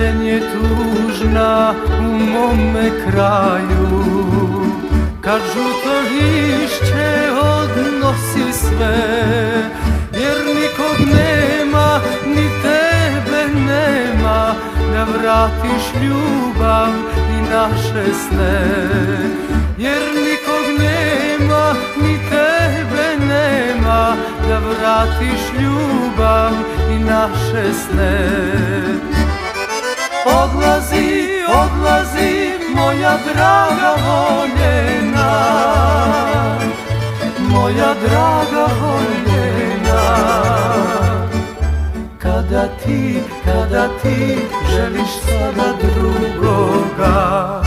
jesen je tužna u mome kraju, kad žuto lišće odnosi sve, jer nikog nema, ni tebe nema, da vratiš ljubav i naše sne. Jer nikog nema, ni tebe nema, da vratiš ljubav i naše sne. Odlazi, odlazi, moja draga voljena, moja draga voljena. Kada ti želiš sada drugoga,